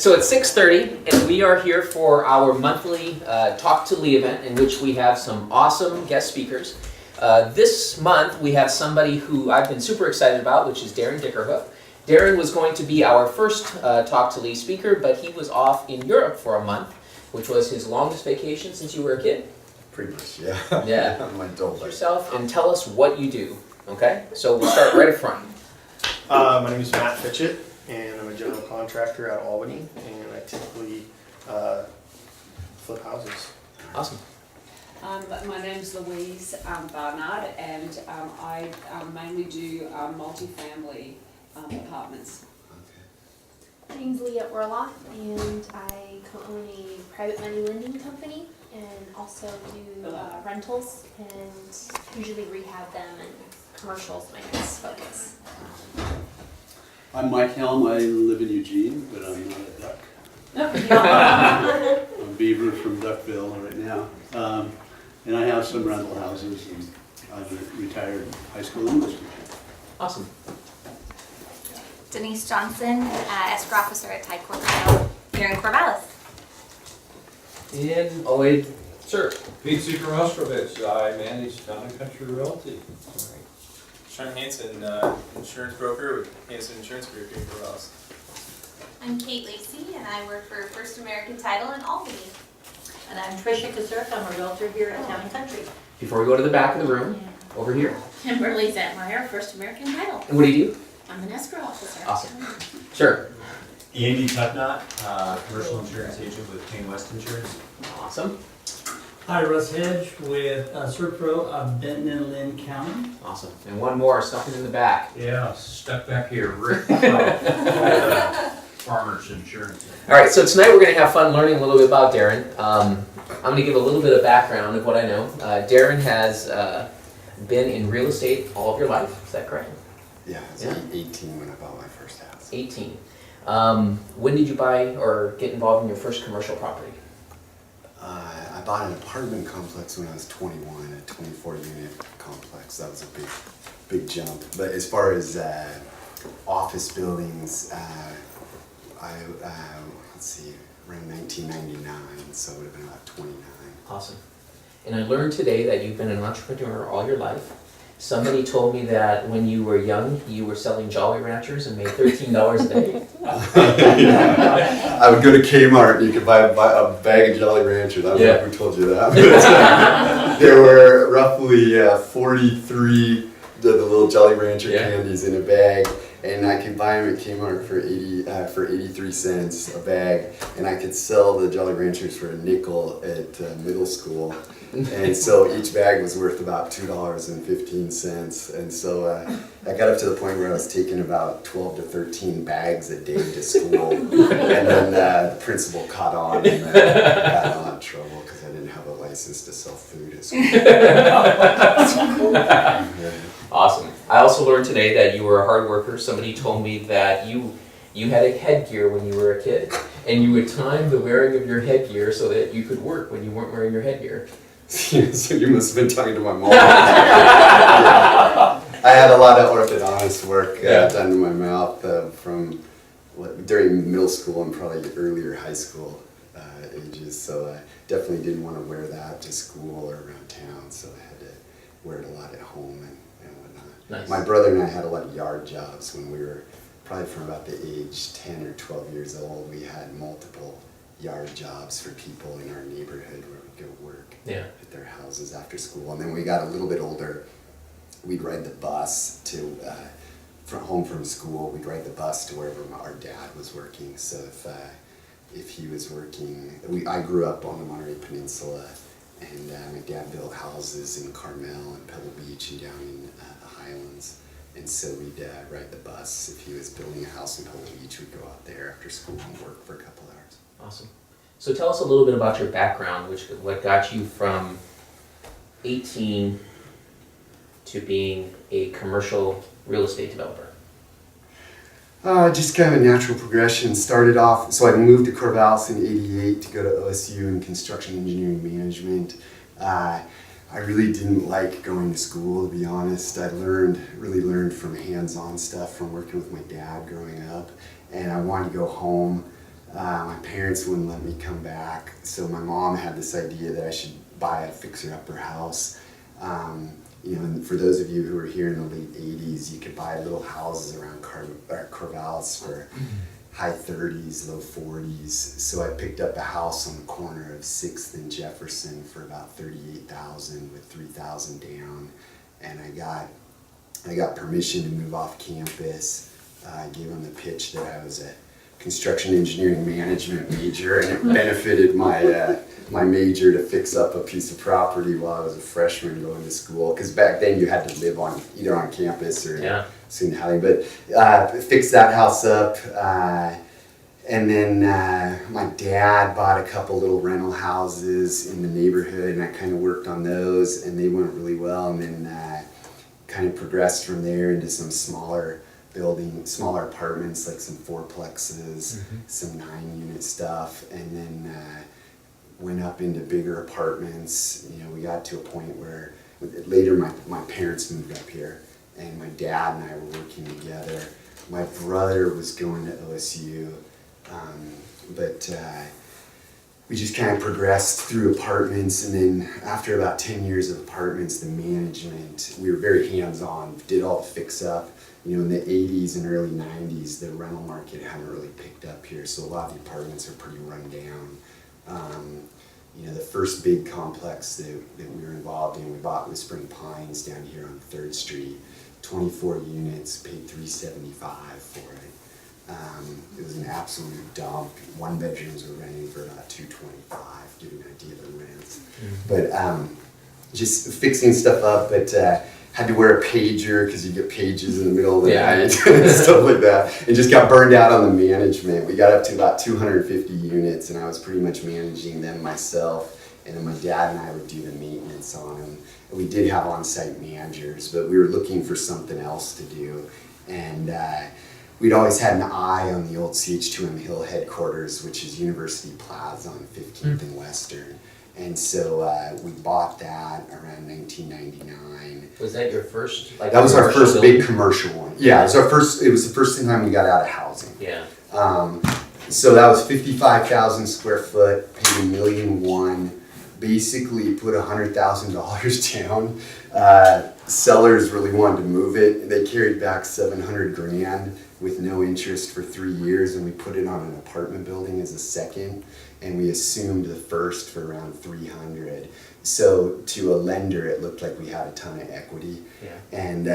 So it's 6:30, and we are here for our monthly Talk to Lee event, in which we have some awesome guest speakers. This month, we have somebody who I've been super excited about, which is Darren Dickerhoof. Darren was going to be our first Talk to Lee speaker, but he was off in Europe for a month, which was his longest vacation since you were a kid. Pretty much, yeah. Yeah. My adult life. Yourself, and tell us what you do, okay? So we'll start right up front. My name is Matt Fitchett, and I'm a general contractor out of Albany, and I typically flip houses. Awesome. My name's Louise Barnard, and I mainly do multifamily apartments. My name's Leah Orloff, and I co-own a private money lending company and also do rentals and usually rehab them, and commercials my next focus. I'm Mike Helm. I live in Eugene, but I'm not a duck. I'm Beaver from Duckville right now. And I have some rental houses, and I'm a retired high school English teacher. Awesome. Denise Johnson, escrow officer at Tide Corporate here in Corvallis. And Lloyd, sir. Pete Seeker-Mostrovich, I manage Town and Country Realty. Sean Hansen, insurance broker with Hansen Insurance Group here in Corvallis. I'm Kate Lacey, and I work for First American Title in Albany. And I'm Tricia Kazurk, I'm a realtor here at Town and Country. Before we go to the back of the room, over here. Kimberly Zantmeyer, First American Title. And what do you do? I'm an escrow officer. Awesome. Sure. Andy Tutnott, commercial insurance agent with Kane West Insurance. Awesome. Hi, Russ Hedge with Serpro of Benton and Lynn County. Awesome. And one more, stuck in the back. Yeah, stuck back here, Rick. Farmers Insurance. All right, so tonight we're going to have fun learning a little bit about Darren. I'm going to give a little bit of background of what I know. Darren has been in real estate all of your life, is that correct? Yeah, I was 18 when I bought my first house. 18. When did you buy or get involved in your first commercial property? I bought an apartment complex when I was 21, a 24-unit complex. That was a big jump. But as far as office buildings, let's see, around 1999, so it would have been about 29. Awesome. And I learned today that you've been an entrepreneur all your life. Somebody told me that when you were young, you were selling Jolly Ranchers and made $13 a day. Yeah. I would go to Kmart and you could buy a bag of Jolly Ranchers. I don't know who told you that. But, there were roughly 43 the little Jolly Rancher candies in a bag, and I could buy them at Kmart for 83 cents a bag, and I could sell the Jolly Ranchers for a nickel at middle school. And so each bag was worth about $2.15, and so I got up to the point where I was taking about 12 to 13 bags a day to school, and then the principal caught on and got in a lot of trouble because I didn't have a license to sell food at school. Awesome. I also learned today that you were a hard worker. Somebody told me that you had a headgear when you were a kid, and you would time the wearing of your headgear so that you could work when you weren't wearing your headgear. So you must have been talking to my mom. Yeah. I had a lot of orthodontist work done to my mouth during middle school and probably earlier high school ages, so I definitely didn't want to wear that to school or around town, so I had to wear it a lot at home and whatnot. Nice. My brother and I had a lot of yard jobs when we were probably from about the age 10 or 12 years old. We had multiple yard jobs for people in our neighborhood where we'd go work at their houses after school. And then we got a little bit older, we'd ride the bus to from home from school. We'd ride the bus to wherever our dad was working. So if he was working, I grew up on the Monterey Peninsula, and my dad built houses in Carmel and Pebble Beach and down in the Highlands. And so we'd ride the bus. If he was building a house in Pebble Beach, we'd go out there after school and work for a couple hours. Awesome. So tell us a little bit about your background, what got you from 18 to being a commercial real estate developer. Just kind of a natural progression. Started off, so I moved to Corvallis in '88 to go to OSU in construction engineering management. I really didn't like going to school, to be honest. I really learned from hands-on stuff from working with my dad growing up, and I wanted to go home My parents wouldn't let me come back, so my mom had this idea that I should buy a fixer-upper house. You know, and for those of you who were here in the late 80s, you could buy little houses around Corvallis for high 30s, low 40s. So I picked up a house on the corner of 6th and Jefferson for about $38,000 with $3,000 down, and I got permission to move off campus. I gave them the pitch that I was a construction engineering management major, and it benefited my major to fix up a piece of property while I was a freshman going to school. Because back then you had to live either on campus or student housing. But fixed that house up, and then my dad bought a couple little rental houses in the neighborhood, and I kind of worked on those, and they went really well. And then kind of progressed from there into some smaller apartments, like some fourplexes, some 9-unit stuff, and then went up into bigger apartments. You know, we got to a point where later my parents moved up here, and my dad and I were working together. My brother was going to OSU, but we just kind of progressed through apartments, and then after about 10 years of apartments, the management, we were very hands-on, did all the fix-up. You know, in the 80s and early 90s, the rental market hadn't really picked up here, so a lot of the apartments are pretty run down. You know, the first big complex that we were involved in, we bought Whispering Pines down here on 3rd Street, 24 units, paid $375 for it. It was an absolute dump. 1 bedrooms were renting for about $225, give you an idea of the rents. But just fixing stuff up, but had to wear a pager because you get pages in the middle of the night and stuff like that, and just got burned out on the management. We got up to about 250 units, and I was pretty much managing them myself, and then my dad and I would do the maintenance on them. And we did have on-site managers, but we were looking for something else to do, and we'd always had an eye on the old CH2M Hill headquarters, which is University Plaza on 15th and Western. And so we bought that around 1999. Was that your first? That was our first big commercial one. Yeah, it was the first time we got out of housing. Yeah. So that was 55,000 square foot, paid $1.1 million. Basically put $100,000 down. Sellers really wanted to move it. They carried back $700,000 with no interest for 3 years, and we put it on an apartment building as a second, and we assumed the first for around $300,000. So to a lender, it looked like we had a ton of equity. Yeah. And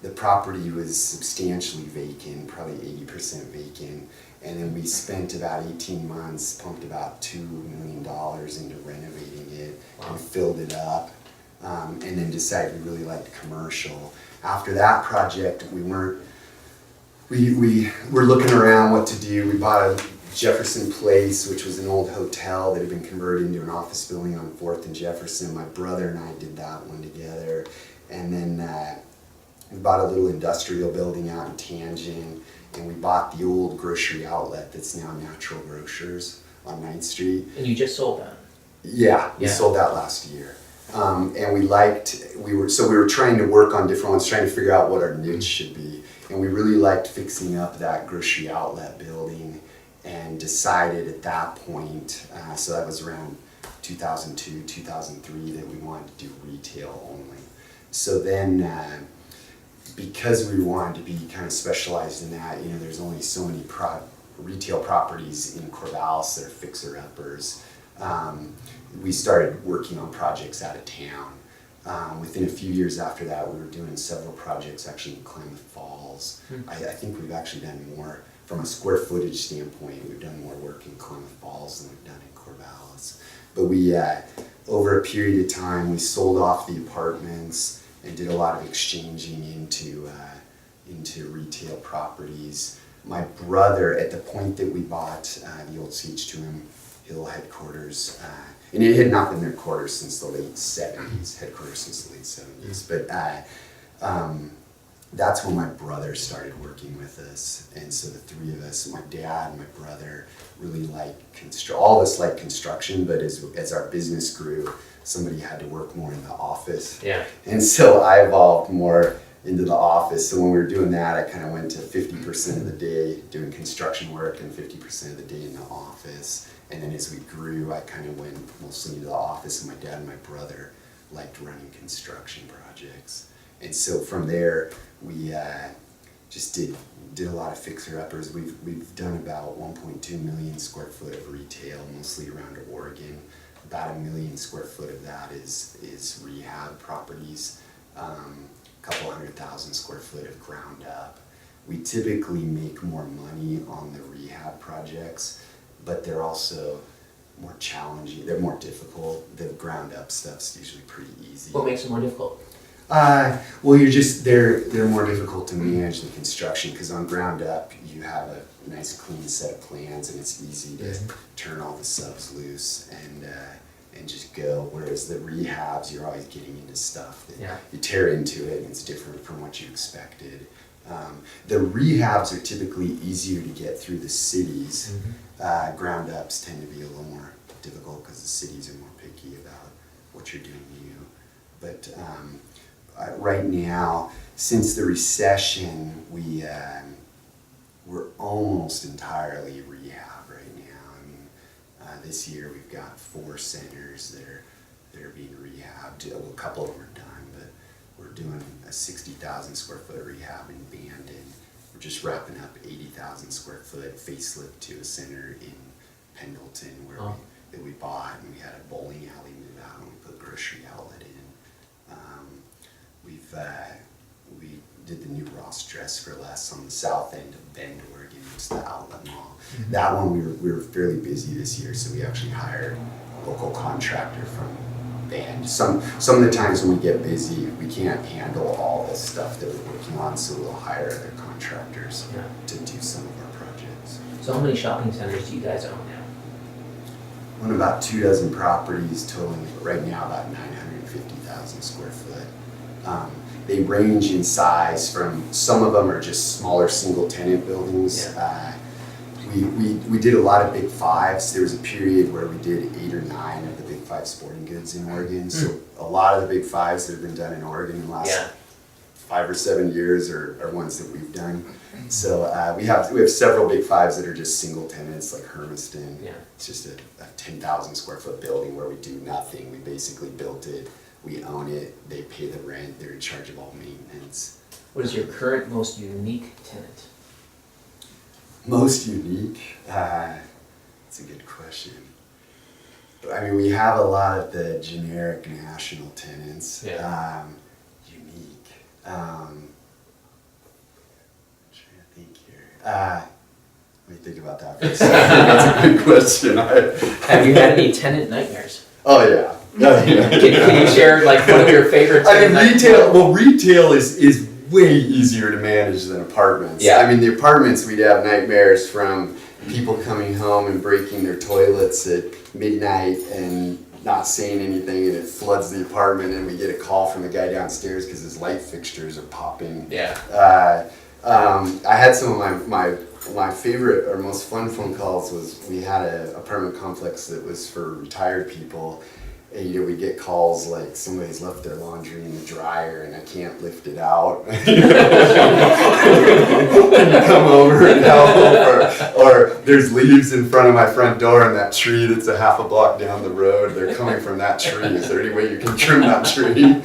the property was substantially vacant, probably 80% vacant. And then we spent about 18 months, pumped about $2 million into renovating it and filled it up. And then decided we really liked commercial. After that project, we were looking around what to do. We bought a Jefferson Place, which was an old hotel that had been converted into an office building on 4th and Jefferson. My brother and I did that one together. And then we bought a little industrial building out in Tangent, and we bought the old grocery outlet that's now Natural Grocers on 9th Street. And you just sold that? Yeah, we sold that last year. And we were trying to work on different ones, trying to figure out what our niche should be. And we really liked fixing up that grocery outlet building, and decided at that point, so that was around 2002, 2003, that we wanted to do retail only. So then, because we wanted to be kind of specialized in that, you know, there's only so many retail properties in Corvallis that are fixer-uppers. We started working on projects out of town. Within a few years after that, we were doing several projects actually in Klamath Falls. I think we've actually done more, from a square footage standpoint, we've done more work in Klamath Falls than we've done in Corvallis. But we, over a period of time, we sold off the apartments and did a lot of exchanging into retail properties. My brother, at the point that we bought the old CH2M Hill headquarters, and it had not been their quarters since the late 70s, headquarters since the late 70s, but that's when my brother started working with us. And so the three of us, my dad and my brother, really liked all of us liked construction, but as our business grew, somebody had to work more in the office. Yeah. And so I evolved more into the office. So when we were doing that, I kind of went to 50% of the day doing construction work and 50% of the day in the office. And then as we grew, I kind of went mostly into the office, and my dad and my brother liked running construction projects. And so from there, we just did a lot of fixer-uppers. We've done about 1.2 million square foot of retail, mostly around Oregon. About 1 million square foot of that is rehab properties. A couple 100,000 square foot of ground up. We typically make more money on the rehab projects, but they're also more challenging. They're more difficult. The ground up stuff's usually pretty easy. What makes it more difficult? Well, they're more difficult to manage the construction, because on ground up you have a nice clean set of plans, and it's easy to turn all the subs loose and just go. Whereas the rehabs, you're always getting into stuff that you tear into it, and it's different from what you expected. The rehabs are typically easier to get through the cities. Ground ups tend to be a little more difficult because the cities are more picky about what you're doing new. But right now, since the recession, we're almost entirely rehab right now. I mean, this year we've got 4 centers that are being rehabbed. Well, a couple of them are done, but we're doing a 60,000 square foot rehab in Bandon. We're just wrapping up 80,000 square foot facelift to a center in Pendleton that we bought, and we had a bowling alley move out, and we put a grocery outlet in. We did the new Ross Dress for Less on the south end of Bend, Oregon. It's the outlet mall. That one we were fairly busy this year, so we actually hired a local contractor from Bend. Some of the times when we get busy, we can't handle all the stuff that we're working on, so we'll hire other contractors to do some of our projects. So how many shopping centers do you guys own now? We own about 24 properties, totaling right now about 950,000 square foot. They range in size from, some of them are just smaller single tenant buildings. We did a lot of big fives. There was a period where we did 8 or 9 of the big 5 sporting goods in Oregon. So a lot of the big fives that have been done in Oregon in the last 5 or 7 years are ones that we've done. So we have several big fives that are just single tenants, like Hermiston. It's just a 10,000 square foot building where we do nothing. We basically built it. We own it, they pay the rent, they're in charge of all maintenance. What is your current most unique tenant? Most unique? That's a good question. I mean, we have a lot of the generic national tenants. Unique. I'm trying to think here. Let me think about that for a second. That's a good question. Have you had any tenant nightmares? Oh yeah. Can you share like one of your favorites? I mean, retail is way easier to manage than apartments. I mean, the apartments, we'd have nightmares from people coming home and breaking their toilets at midnight and not saying anything, and it floods the apartment, and we get a call from the guy downstairs because his light fixtures are popping. I had some of my favorite or most fun phone calls was, we had an apartment complex that was for retired people. And we get calls like, somebody's left their laundry in the dryer and I can't lift it out. Can you come over and help? Or there's leaves in front of my front door, and that tree that's a half a block down the road, they're coming from that tree. Is there any way you can trim that tree?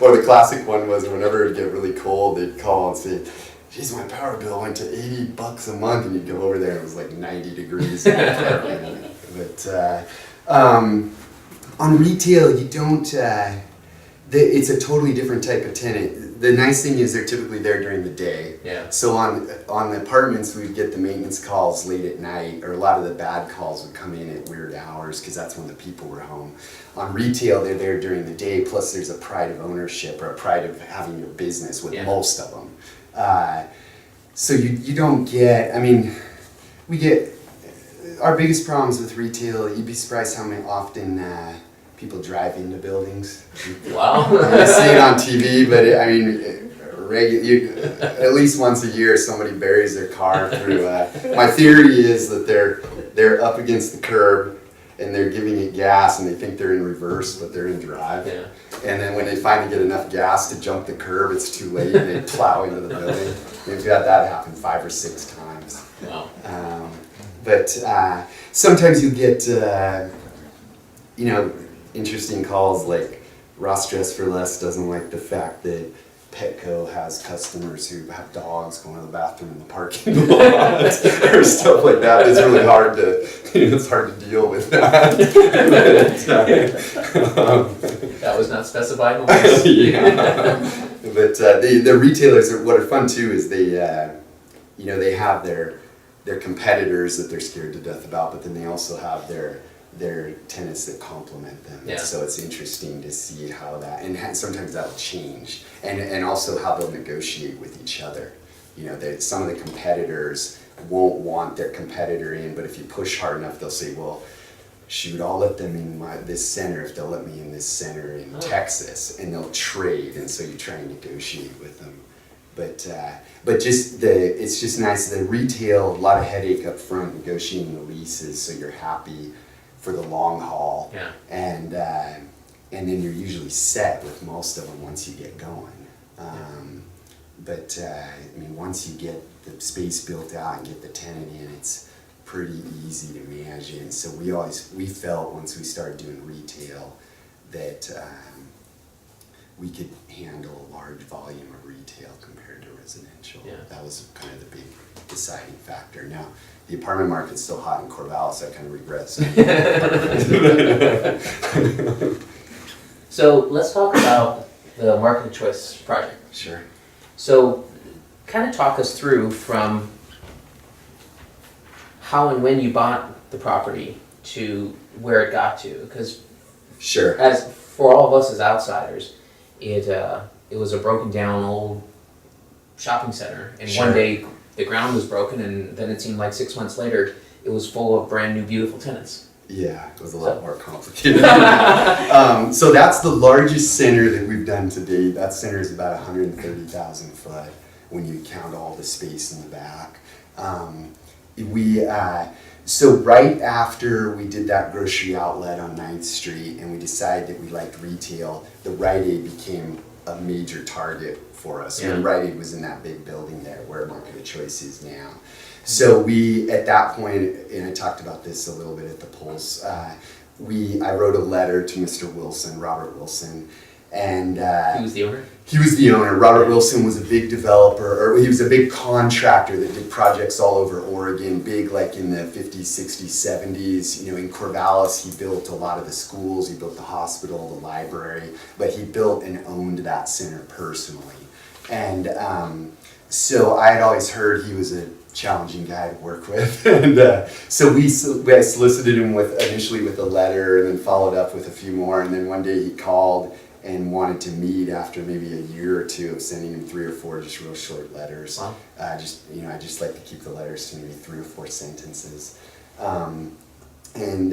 Or the classic one was, whenever it would get really cold, they'd call and say, geez, my power bill went to $80 a month, and you'd go over there and it was like 90 degrees. But on retail, you don't, it's a totally different type of tenant. The nice thing is they're typically there during the day. So on the apartments, we'd get the maintenance calls late at night, or a lot of the bad calls would come in at weird hours because that's when the people were home. On retail, they're there during the day, plus there's a pride of ownership or a pride of having your business with most of them. So you don't get, I mean, we get, our biggest problems with retail, you'd be surprised how often people drive into buildings. Wow. I see it on TV, but I mean, at least once a year somebody buries their car through. My theory is that they're up against the curb and they're giving it gas and they think they're in reverse, but they're in drive. And then when they finally get enough gas to jump the curb, it's too late and they plow into the building. We've had that happen 5 or 6 times. Wow. But sometimes you get, interesting calls like Ross Dress for Less doesn't like the fact that Petco has customers who have dogs going to the bathroom in the parking lot or stuff like that. It's really hard to, it's hard to deal with that. That was not specified. Yeah. But the retailers, what are fun too is they have their competitors that they're scared to death about, but then they also have their tenants that complement them. Yeah. So it's interesting to see how that, and sometimes that'll change, and also how they'll negotiate with each other. Some of the competitors won't want their competitor in, but if you push hard enough, they'll say, well, shoot, I'll let them in this center if they'll let me in this center in Texas, and they'll trade, and so you try and negotiate with them. But it's just nice. The retail, a lot of headache up front negotiating the leases, so you're happy for the long haul. Yeah. And then you're usually set with most of them once you get going. Once you get the space built out and get the tenant in, it's pretty easy to manage it. And so we felt once we started doing retail that we could handle a large volume of retail compared to residential. Yeah. That was kind of the big deciding factor. Now, the apartment market's still hot in Corvallis, so I kind of regret it. So let's talk about the Market of Choice project. Sure. So kind of talk us through from how and when you bought the property to where it got to, because sure, as for all of us as outsiders, it was a broken down old shopping center, and Sure. one day the ground was broken, and then it seemed like 6 months later it was full of brand new beautiful tenants. Yeah, it was a lot more complicated. So that's the largest center that we've done to date. That center is about 130,000 foot when you count all the space in the back. So right after we did that grocery outlet on 9th Street and we decided that we liked retail, the Rite Aid became a major target for us. Yeah. When Rite Aid was in that big building there where Market of Choice is now. So we, at that point, and I talked about this a little bit at the Pulse, I wrote a letter to Mr. Wilson, Robert Wilson, and He was the owner? he was the owner. Robert Wilson was a big developer, or he was a big contractor that did projects all over Oregon, big like in the 50s, 60s, 70s. In Corvallis, he built a lot of the schools, he built the hospital, the library, but he built and owned that center personally. And so I had always heard he was a challenging guy to work with, and so I solicited him initially with a letter, and then followed up with a few more, and then one day he called and wanted to meet after maybe a year or two of sending him 3 or 4 just real short letters. Wow. I just like to keep the letters to maybe 3 or 4 sentences, and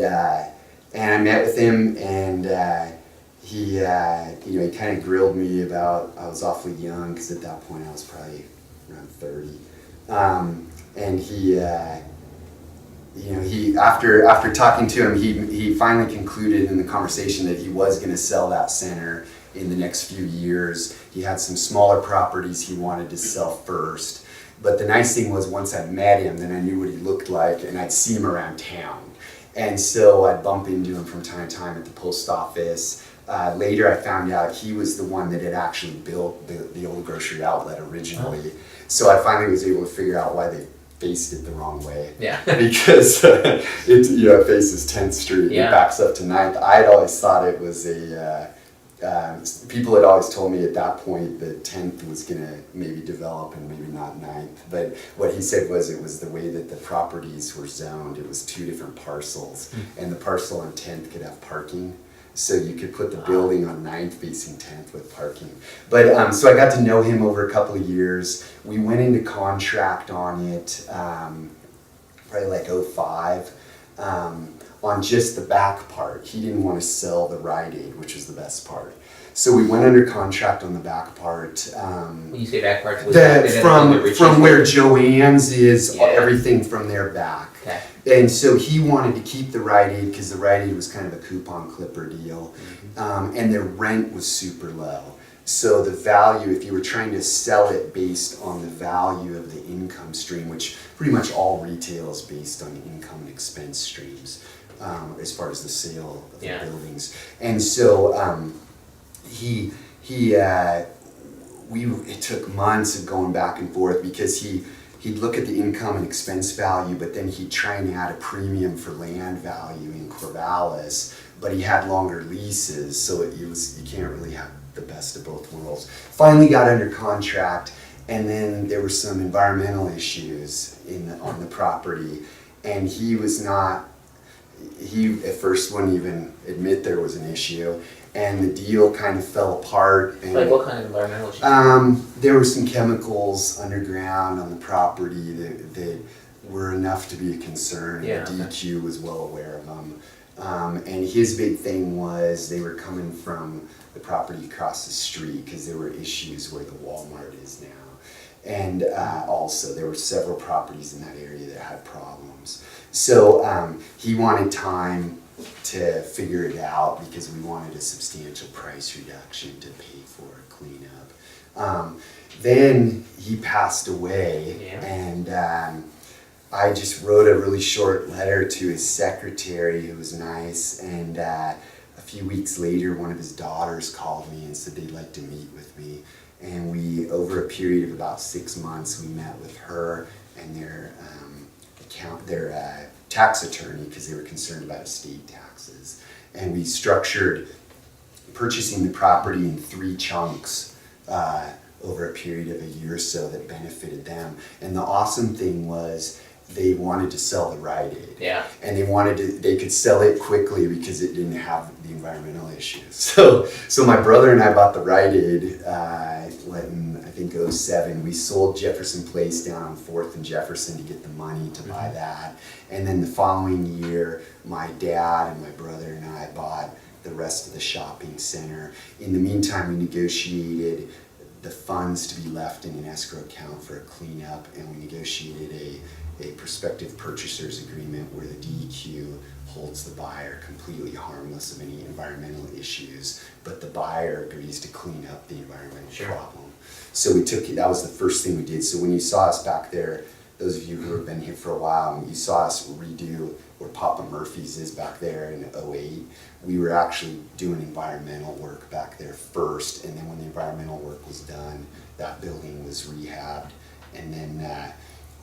I met with him, and he kind of grilled me about, I was awfully young because at that point I was probably around 30. And he after talking to him, he finally concluded in the conversation that he was going to sell that center in the next few years. He had some smaller properties he wanted to sell first. But the nice thing was once I met him, then I knew what he looked like, and I'd see him around town. And so I'd bump into him from time to time at the post office. Later I found out he was the one that had actually built the old grocery outlet originally. So I finally was able to figure out why they faced it the wrong way. Yeah. Because it faces 10th Street, Yeah. it backs up to 9th. I had always thought it was people had always told me at that point that 10th was going to maybe develop and maybe not 9th. But what he said was it was the way that the properties were zoned. It was 2 different parcels, and the parcel on 10th could have parking. So you could put the building on 9th facing 10th with parking. But so I got to know him over a couple of years. We went into contract on it probably like 2005 on just the back part. He didn't want to sell the Rite Aid, which was the best part. So we went under contract on the back part. When you say back part, From where Joanne's is, Yeah. everything from their back. Okay. And so he wanted to keep the Rite Aid because the Rite Aid was kind of a coupon clipper deal, and their rent was super low. So the value, if you were trying to sell it based on the value of the income stream, which pretty much all retail is based on income and expense streams, as far as the sale of the buildings. And so it took months of going back and forth because he'd look at the income and expense value, but then he'd try and add a premium for land value in Corvallis, but he had longer leases, so you can't really have the best of both worlds. Finally got under contract, and then there were some environmental issues on the property, and he at first wouldn't even admit there was an issue, and the deal kind of fell apart. And, like what kind of environmental issues? There were some chemicals underground on the property that were enough to be a concern. Yeah, the DQ was well aware of them. And his big thing was they were coming from the property across the street because there were issues where the Walmart is now. And also there were several properties in that area that had problems. So he wanted time to figure it out because we wanted a substantial price reduction to pay for a cleanup. Then he passed away, and I just wrote a really short letter to his secretary, who was nice, and a few weeks later one of his daughters called me and said they'd like to meet with me. And we, over a period of about 6 months, we met with her and their tax attorney because they were concerned about estate taxes. And we structured purchasing the property in 3 chunks over a period of a year or so that benefited them. And the awesome thing was they wanted to sell the Rite Aid. Yeah. And they could sell it quickly because it didn't have the environmental issues. So my brother and I bought the Rite Aid in, I think, 2007. We sold Jefferson Place down on 4th and Jefferson to get the money to buy that. And then the following year, my dad and my brother and I bought the rest of the shopping center. In the meantime, we negotiated the funds to be left in an escrow account for a cleanup, and we negotiated a prospective purchaser's agreement where the DEQ holds the buyer completely harmless of any environmental issues, but the buyer agrees to clean up the environmental problem. So that was the first thing we did. So when you saw us back there, those of you who have been here for a while, you saw us redo where Papa Murphy's is back there in 2008. We were actually doing environmental work back there first, and then when the environmental work was done, that building was rehabbed. And then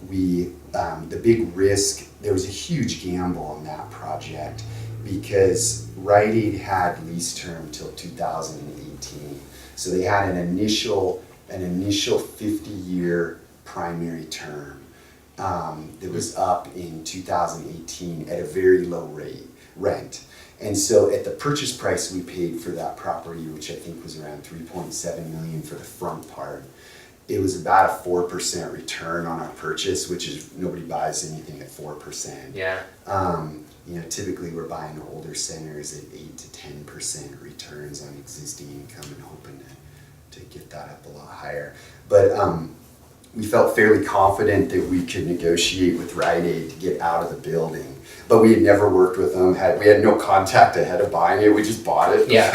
the big risk, there was a huge gamble on that project because Rite Aid had lease term till 2018. So they had an initial 50-year primary term that was up in 2018 at a very low rent. And so at the purchase price we paid for that property, which I think was around $3.7 million for the front part, it was about a 4% return on our purchase, which is, nobody buys anything at 4%. Yeah. Typically we're buying older centers at 8 to 10% returns on existing income and hoping to get that up a lot higher. But we felt fairly confident that we could negotiate with Rite Aid to get out of the building. But we had never worked with them. We had no contact ahead of buying it. We just bought it. Yeah.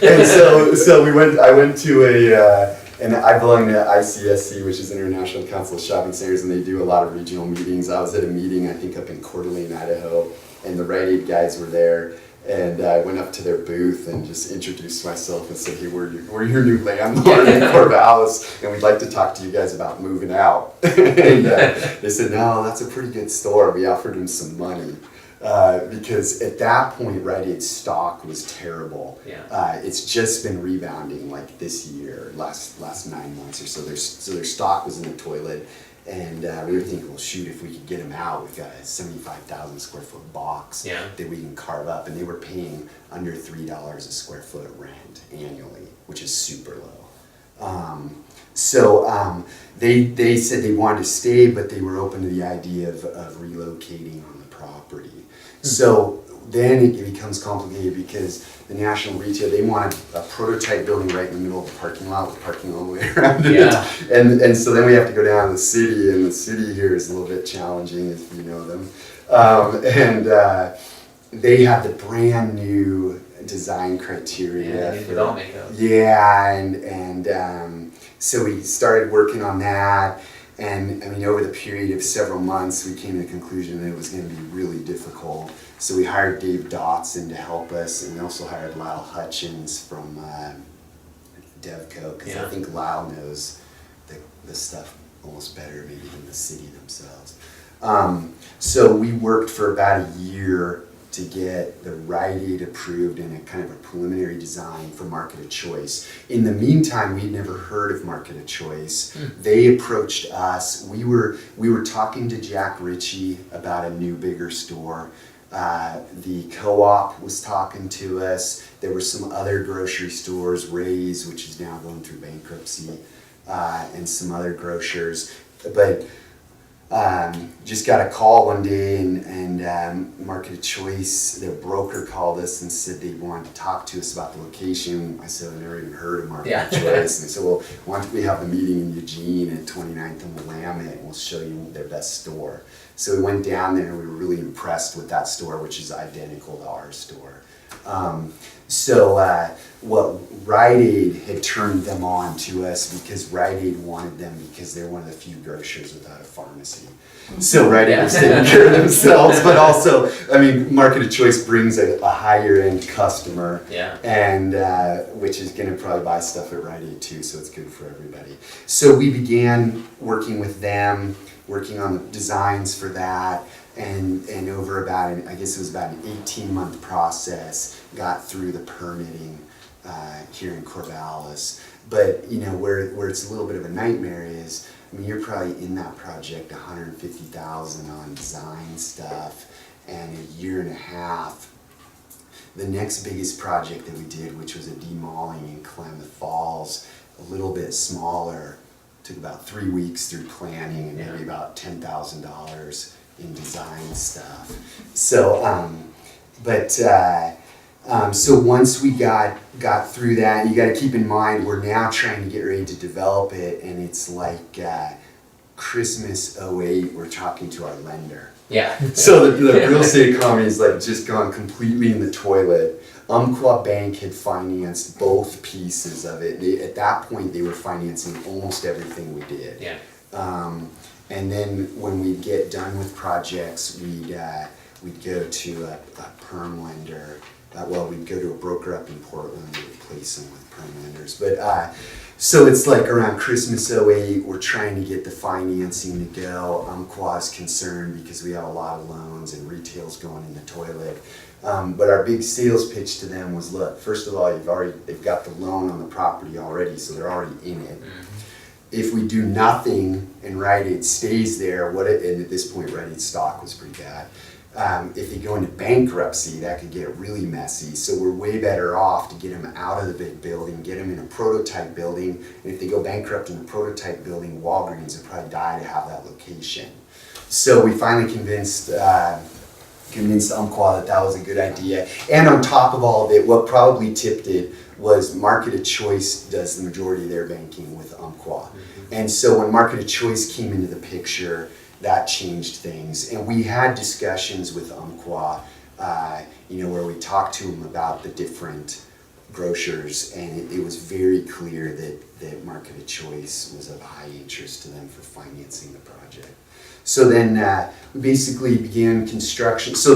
and so I went to and I belong to ICSC, which is International Council of Shopping Centers, and they do a lot of regional meetings. I was at a meeting, I think, up in Coeur d'Alene, Idaho, and the Rite Aid guys were there. And I went up to their booth and just introduced myself and said, hey, we're your new landlord in Corvallis, and we'd like to talk to you guys about moving out. And they said, no, that's a pretty good store. We offered them some money because at that point, Rite Aid's stock was terrible. Yeah. It's just been rebounding like this year, last 9 months or so. Their stock was in the toilet. And we were thinking, well, shoot, if we could get them out, we've got a 75,000 square foot box that we can carve up. And they were paying under $3 a square foot rent annually, which is super low. They said they wanted to stay, but they were open to the idea of relocating on the property. So then it becomes complicated because the National Retail, they wanted a prototype building right in the middle of the parking lot with parking all the way around it. Yeah. And so then we have to go down to the city, and the city here is a little bit challenging if you know them. They have the brand new design criteria. Yeah, development code. Yeah, so we started working on that, and I mean, over the period of several months, we came to the conclusion that it was going to be really difficult. So we hired Dave Dotson to help us, and we also hired Lyle Hutchins from Devco, because I think Lyle knows the stuff almost better maybe than the city themselves. So we worked for about a year to get the Rite Aid approved in a kind of a preliminary design for Market of Choice. In the meantime, we'd never heard of Market of Choice. They approached us. We were talking to Jack Ritchie about a new, bigger store. The co-op was talking to us. There were some other grocery stores, Ray's, which is now going through bankruptcy, and some other grocers. But just got a call one day, and Market of Choice, their broker, called us and said they wanted to talk to us about the location. I said, I've never even heard of Market of Choice. And they said, well, why don't we have the meeting in Eugene at 29th and Willamette, and we'll show you their best store. So we went down there, and we were really impressed with that store, which is identical to our store. What Rite Aid had turned them on to us because Rite Aid wanted them because they're one of the few grocers without a pharmacy. So Rite Aid was taking care of themselves, but also, I mean, Market of Choice brings a higher end customer, and which is going to probably buy stuff at Rite Aid too, so it's good for everybody. So we began working with them, working on the designs for that. And over about, I guess it was about an 18-month process, got through the permitting here in Corvallis. But you know where it's a little bit of a nightmare is, I mean, you're probably in that project $150,000 on design stuff, and a year and a half. The next biggest project that we did, which was a demoling in Klamath Falls, a little bit smaller, took about 3 weeks through planning and maybe about $10,000 in design stuff. So, so once we got through that, you got to keep in mind we're now trying to get ready to develop it, and it's like Christmas '08. We're talking to our lender. Yeah. So the real estate economy is like just gone completely in the toilet. Umpqua Bank had financed both pieces of it. At that point, they were financing almost everything we did. Yeah. And then when we'd get done with projects, we'd go to a perm lender. We'd go to a broker up in Portland and replace them with perm lenders. But so it's like around Christmas '08, we're trying to get the financing to go. Umpqua's concerned because we have a lot of loans and retail's going in the toilet. But our big sales pitch to them was, look, first of all, they've got the loan on the property already, so they're already in it. If we do nothing and Rite Aid stays there, and at this point Rite Aid's stock was pretty bad. If they go into bankruptcy, that could get really messy. So we're way better off to get them out of the big building, get them in a prototype building. And if they go bankrupt in the prototype building, Walgreens would probably die to have that location. So we finally convinced Umpqua that was a good idea. And on top of all of it, what probably tipped it was Market of Choice does the majority of their banking with Umpqua. And so when Market of Choice came into the picture, that changed things. And we had discussions with Umpqua, where we talked to them about the different grocers, and it was very clear that Market of Choice was of high interest to them for financing the project. So then we basically began construction. So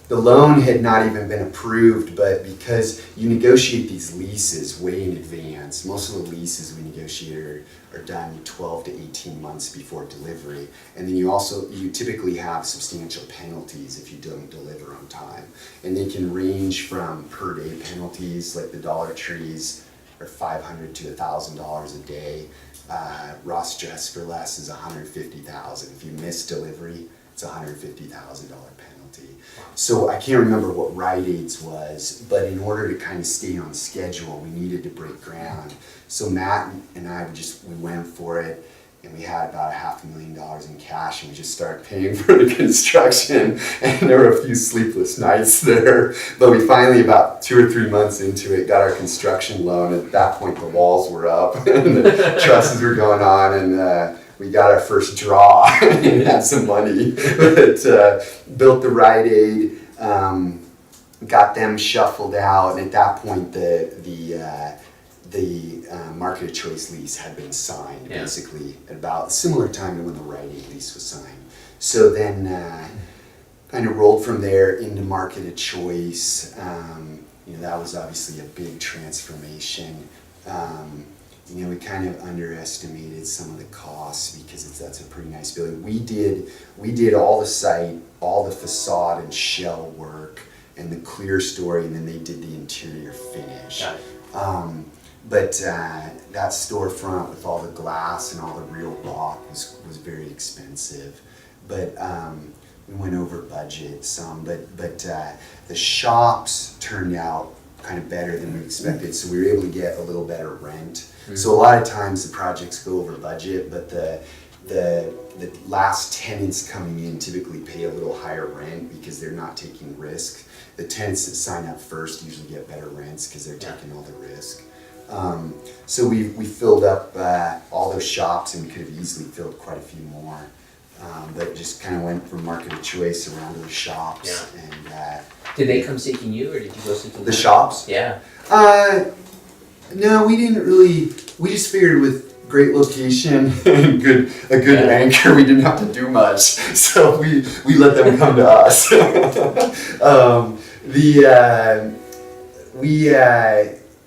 the loan had not even been approved, but because you negotiate these leases way in advance, most of the leases we negotiate are done 12 to 18 months before delivery. And then you typically have substantial penalties if you don't deliver on time. And they can range from per day penalties, like the Dollar Trees are $500 to $1,000 a day. Ross Dress for Less is $150,000. If you miss delivery, it's a $150,000 penalty. So I can't remember what Rite Aid's was, but in order to kind of stay on schedule, we needed to break ground. So Matt and I we went for it, and we had about $500,000 in cash, and we just started paying for the construction, and there were a few sleepless nights there. But we finally, about 2 or 3 months into it, got our construction loan. At that point, the walls were up, and the trusses were going on, and we got our first draw and had some money. But built the Rite Aid, got them shuffled out, and at that point, the market of choice lease had been signed, basically at about a similar time to when the Rite Aid lease was signed. So then kind of rolled from there into market of choice. That was obviously a big transformation. We kind of underestimated some of the costs because that's a pretty nice building. We did all the site, all the facade and shell work, and the clear story, and then they did the interior finish. But that storefront with all the glass and all the real rock was very expensive. But we went over budget some, but the shops turned out kind of better than we expected, so we were able to get a little better rent. So a lot of times the projects go over budget, but the last tenants coming in typically pay a little higher rent because they're not taking risk. The tenants that sign up first usually get better rents because they're taking all the risk. So we filled up all those shops, and we could have easily filled quite a few more. But just kind of went from market of choice around to the shops. And did they come seeking you, or did you go seeking the shops? Yeah. No, we didn't really. We just figured with great location and a good anchor, we didn't have to do much. So we let them come to us.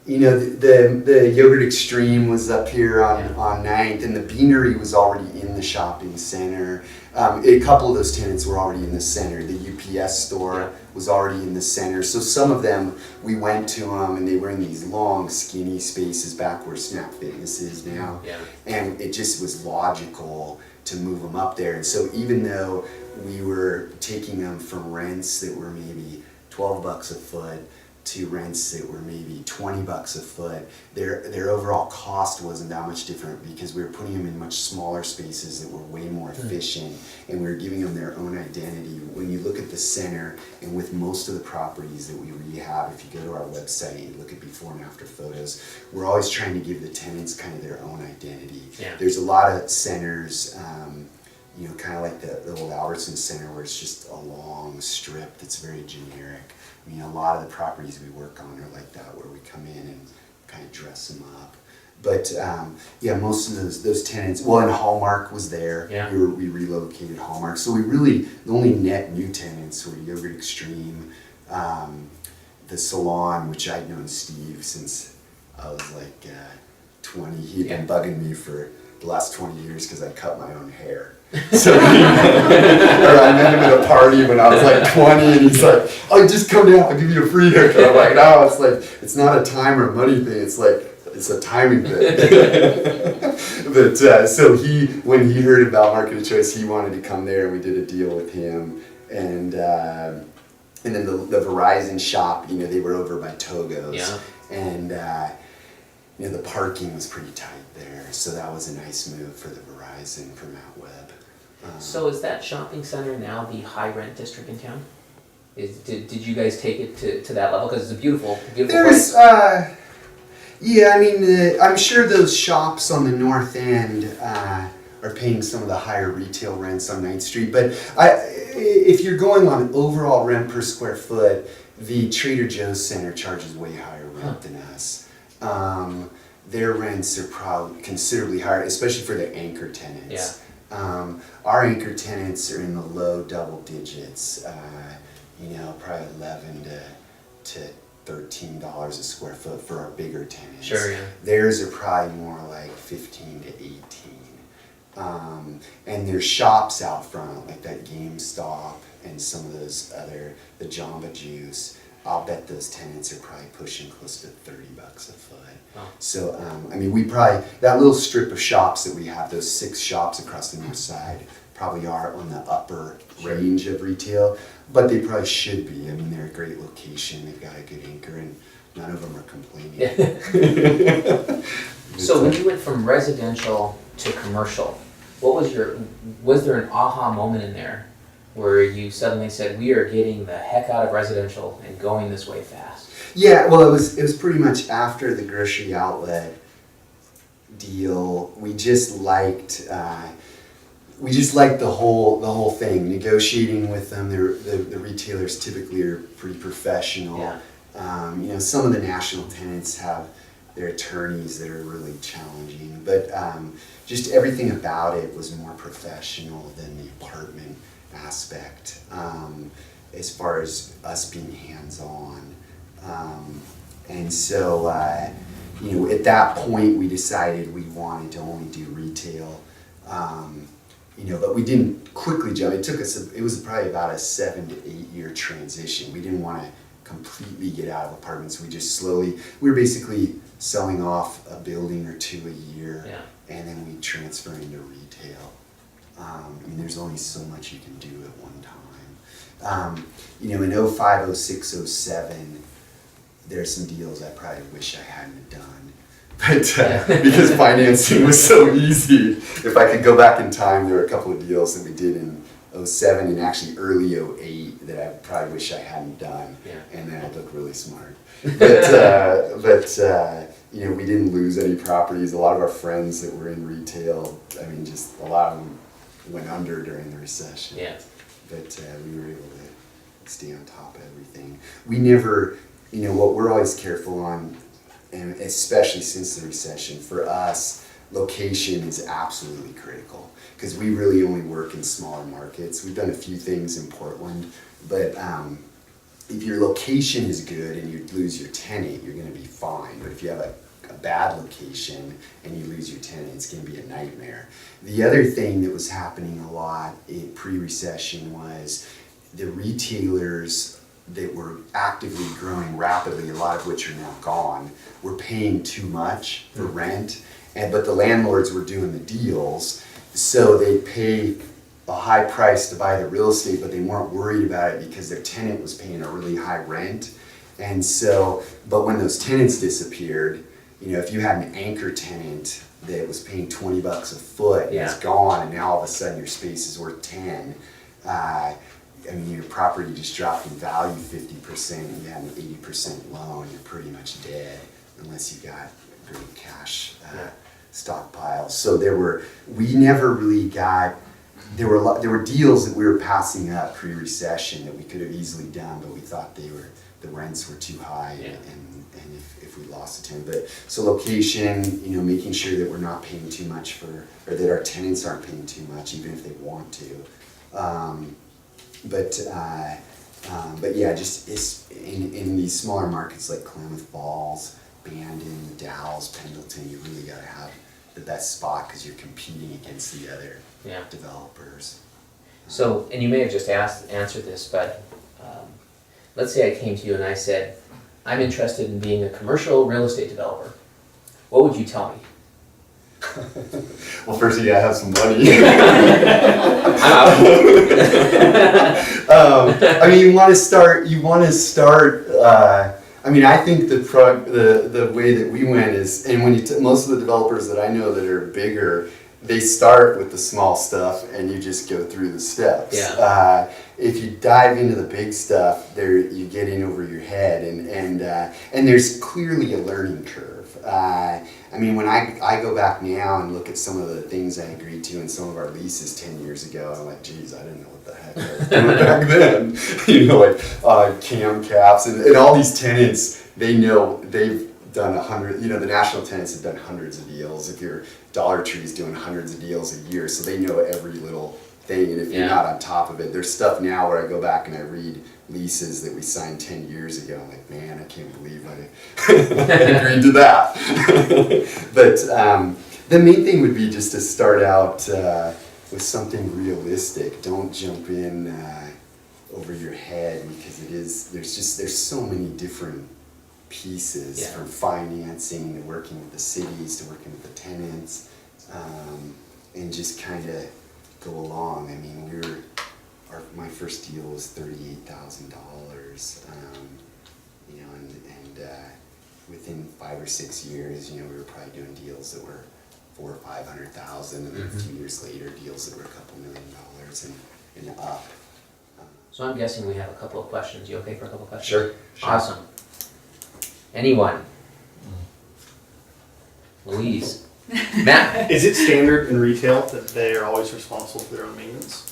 The Yogurt Extreme was up here on 9th, and the Beanery was already in the shopping center. A couple of those tenants were already in the center. The UPS store was already in the center. So some of them, we went to them, and they were in these long, skinny spaces back where Snap Fitness is now. And it just was logical to move them up there. And so even though we were taking them from rents that were maybe $12 a foot to rents that were maybe $20 a foot, their overall cost wasn't that much different because we were putting them in much smaller spaces that were way more efficient, and we were giving them their own identity. When you look at the center, and with most of the properties that we rehab, if you go to our website and look at before and after photos, we're always trying to give the tenants kind of their own identity. There's a lot of centers, kind of like the old Albertson Center, where it's just a long strip that's very generic. I mean, a lot of the properties we work on are like that, where we come in and kind of dress them up. But most of those tenants, and Hallmark was there. We relocated Hallmark. So the only net new tenants were Yogurt Extreme, the salon, which I'd known Steve since I was like 20. He'd been bugging me for the last 20 years because I cut my own hair. So I met him at a party when I was like 20, and he's like, "Oh, just come down, I'll give you a free haircut." I'm like, "No, it's not a time or money thing. It's a timing thing." But so when he heard about Market of Choice, he wanted to come there, and we did a deal with him. And then the Verizon shop, they were over by Togo's, and the parking was pretty tight there, so that was a nice move for the Verizon from Matt Webb. So is that shopping center now the high rent district in town? Did you guys take it to that level? Because it's a beautiful place. I'm sure those shops on the north end are paying some of the higher retail rents on 9th Street. But if you're going on overall rent per square foot, the Trader Joe's Center charges way higher rent than us. Their rents are probably considerably higher, especially for the anchor tenants. Our anchor tenants are in the low double digits, probably $11 to $13 a square foot for our bigger tenants. Theirs are probably more like 15 to 18. And there's shops out front, like that GameStop and some of those other, the Jamba Juice. I'll bet those tenants are probably pushing close to $30 a foot. So, we probably, that little strip of shops that we have, those 6 shops across the north side, probably are on the upper range of retail, but they probably should be. I mean, they're a great location, they've got a good anchor, and none of them are complaining. So when you went from residential to commercial, was there an aha moment in there where you suddenly said, we are getting the heck out of residential and going this way fast? Yeah, well, it was pretty much after the grocery outlet deal. We just liked the whole thing. Negotiating with them, the retailers typically are pretty professional. Yeah. Some of the national tenants have their attorneys that are really challenging, but just everything about it was more professional than the apartment aspect, as far as us being hands-on. And so, at that point we decided we wanted to only do retail, but we didn't quickly jump. It was probably about a 7 to 8 year transition. We didn't want to completely get out of apartments. We were basically selling off a building or two a year, and then we transfer into retail. There's only so much you can do at one time. In 05, 06, 07, there's some deals I probably wish I hadn't done. But because financing was so easy, if I could go back in time, there were a couple of deals that we did in 07 and actually early 08 that I probably wish I hadn't done, and then I'd look really smart. But we didn't lose any properties. A lot of our friends that were in retail, just a lot of them went under during the recession. Yeah. But we were able to stay on top of everything. We never, what we're always careful on, and especially since the recession, for us, location is absolutely critical, because we really only work in smaller markets. We've done a few things in Portland, but if your location is good and you lose your tenant, you're going to be fine. But if you have a bad location and you lose your tenant, it's going to be a nightmare. The other thing that was happening a lot in pre-recession was the retailers that were actively growing rapidly, a lot of which are now gone, were paying too much for rent, but the landlords were doing the deals, so they'd pay a high price to buy the real estate, but they weren't worried about it because their tenant was paying a really high rent. And so, but when those tenants disappeared, if you had an anchor tenant that was paying $20 a foot and it's gone, and now all of a sudden your space is worth 10, your property just dropped in value 50%, and you had an 80% loan, you're pretty much dead unless you got great cash stockpiles. So there were deals that we were passing up pre-recession that we could have easily done, but we thought the rents were too high, and if we lost a tenant. But so location, making sure that we're not paying too much or that our tenants aren't paying too much, even if they want to. But yeah, just in these smaller markets like Klamath Falls, Bandon, the Dalles, Pendleton, you really got to have the best spot because you're competing against the other developers. So, and you may have just answered this, but let's say I came to you and I said, I'm interested in being a commercial real estate developer. What would you tell me? Well, first you gotta have some money. You want to start. I think the way that we went is, and when most of the developers that I know that are bigger, they start with the small stuff and you just go through the steps. If you dive into the big stuff, you get in over your head, and there's clearly a learning curve. When I go back now and look at some of the things I agreed to in some of our leases 10 years ago, I'm like, geez, I didn't know what the heck I was doing back then. Cam caps and all these tenants, they know they've done 100, the national tenants have done hundreds of deals. If your Dollar Tree is doing hundreds of deals a year, so they know every little thing, and if you're not on top of it, there's stuff now where I go back and I read leases that we signed 10 years ago. I'm like, man, I can't believe I agreed to that. But the main thing would be just to start out with something realistic. Don't jump in over your head, because there's so many different pieces, from financing to working with the cities to working with the tenants, and just kind of go along. I mean, my first deal was $38,000, you know, and within 5 or 6 years, you know, we were probably doing deals that were $400,000 or $500,000, and then a few years later, deals that were a couple $1 million and up. So I'm guessing we have a couple of questions. You okay for a couple of questions? Sure. Awesome. Anyone? Louise? Matt? Is it standard in retail that they are always responsible for their own maintenance?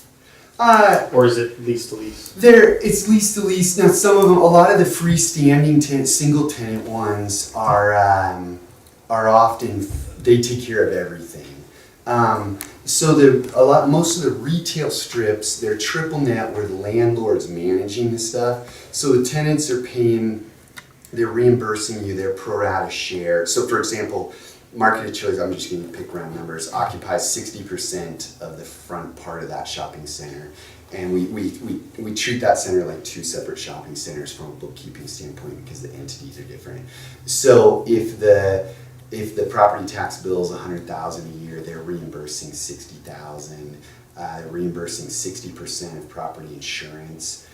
Or is it lease to lease? It's lease to lease. Now, some of them, a lot of the freestanding single tenant ones are often, they take care of everything. So most of the retail strips, they're triple net where the landlord's managing the stuff. So the tenants are paying, they're reimbursing you their pro rata share. So for example, Market of Choice, I'm just going to pick round numbers, occupies 60% of the front part of that shopping center. And we treat that center like two separate shopping centers from a bookkeeping standpoint because the entities are different. So if the property tax bill is $100,000 a year, they're reimbursing $60,000. They're reimbursing 60% of property insurance.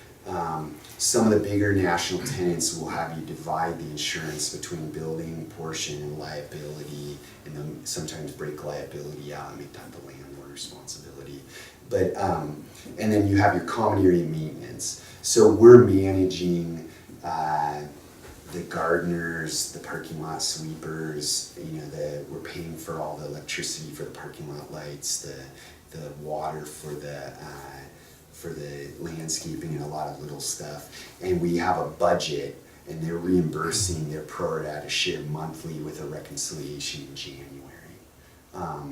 Some of the bigger national tenants will have you divide the insurance between building portion and liability, and then sometimes break liability out and make that the landlord responsibility. But and then you have your common area maintenance. So we're managing the gardeners, the parking lot sweepers. You know, we're paying for all the electricity for the parking lot lights, the water for the landscaping, and a lot of little stuff. And we have a budget, and they're reimbursing their pro rata share monthly with a reconciliation in January. I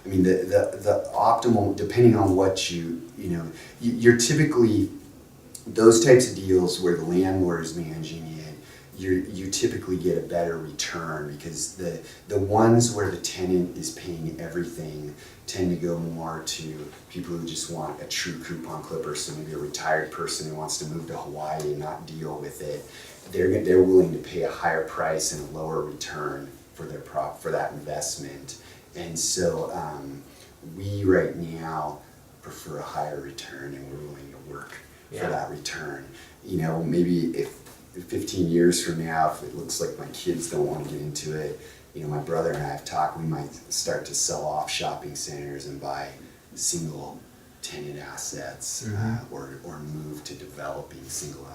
mean, the optimal, depending on what you're typically, those types of deals where the landlord is managing it, you typically get a better return, because the ones where the tenant is paying everything tend to go more to people who just want a true coupon clipper. So maybe a retired person who wants to move to Hawaii and not deal with it. They're willing to pay a higher price and a lower return for that investment. And so we right now prefer a higher return, and we're willing to work for that return. You know, maybe if 15 years from now, if it looks like my kids don't want to get into it, you know, my brother and I have talked, we might start to sell off shopping centers and buy single tenant assets, or move to developing single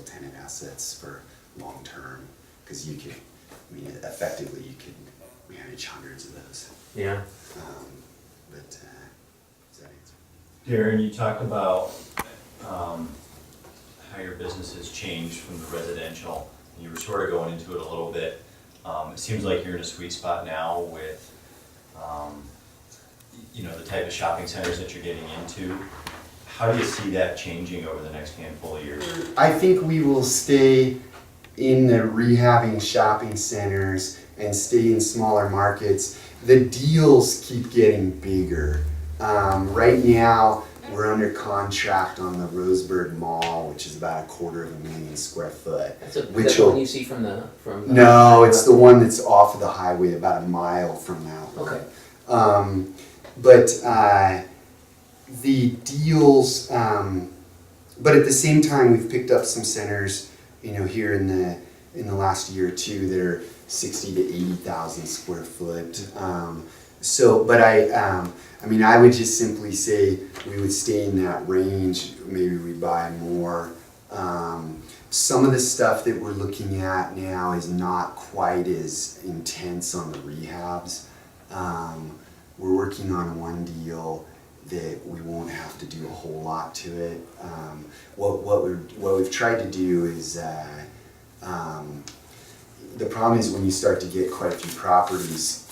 tenant assets for long term, because you could, I mean, effectively you could manage hundreds of those. Yeah. Does that answer? Darren, you talked about how your business has changed from the residential. You were sort of going into it a little bit. It seems like you're in a sweet spot now with, you know, the type of shopping centers that you're getting into. How do you see that changing over the next handful of years? I think we will stay in the rehabbing shopping centers and stay in smaller markets. The deals keep getting bigger. Right now, we're under contract on the Roseburg Mall, which is about 250,000 square foot. That's the one you see from the No, it's the one that's off of the highway, about a mile from that one. Okay. The deals, but at the same time, we've picked up some centers, you know, here in the last year or two that are 60 to 80,000 square foot. I mean, I would just simply say we would stay in that range. Maybe we buy more. Some of the stuff that we're looking at now is not quite as intense on the rehabs. We're working on one deal that we won't have to do a whole lot to it. What we've tried to do is, the problem is when you start to get quite a few properties,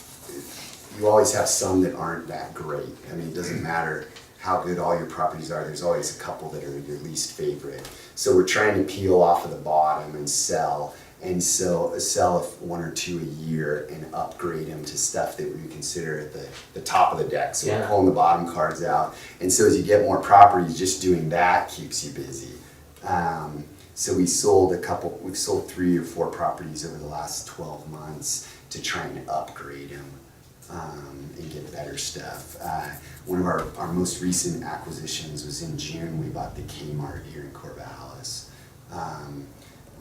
you always have some that aren't that great. I mean, it doesn't matter how good all your properties are, there's always a couple that are your least favorite. So we're trying to peel off of the bottom and sell. And so sell one or two a year and upgrade them to stuff that we consider at the top of the deck. So we're pulling the bottom cards out. And so as you get more properties, just doing that keeps you busy. So we've sold 3 or 4 properties over the last 12 months to try and upgrade them. and get better stuff. One of our most recent acquisitions was in June. We bought the Kmart here in Corvallis.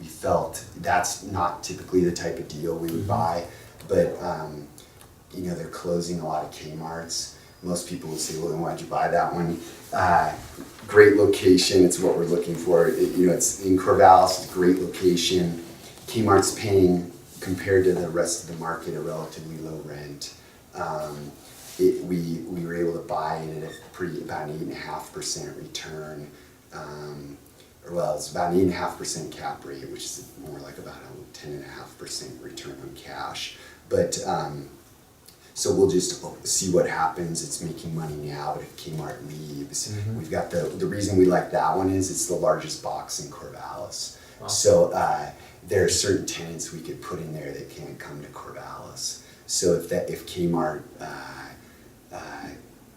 We felt that's not typically the type of deal we would buy, but you know, they're closing a lot of Kmarts. Most people would say, well, then why'd you buy that one? Great location, it's what we're looking for. You know, it's in Corvallis, it's a great location. Kmart's paying, compared to the rest of the market, a relatively low rent. We were able to buy it at about an 8.5% return. Well, it's about an 8.5% cap rate, which is more like about a 10.5% return on cash. But so we'll just see what happens. It's making money now, but if Kmart leaves, we've got the reason we like that one is it's the largest box in Corvallis. Wow. So there are certain tenants we could put in there that can't come to Corvallis. So if Kmart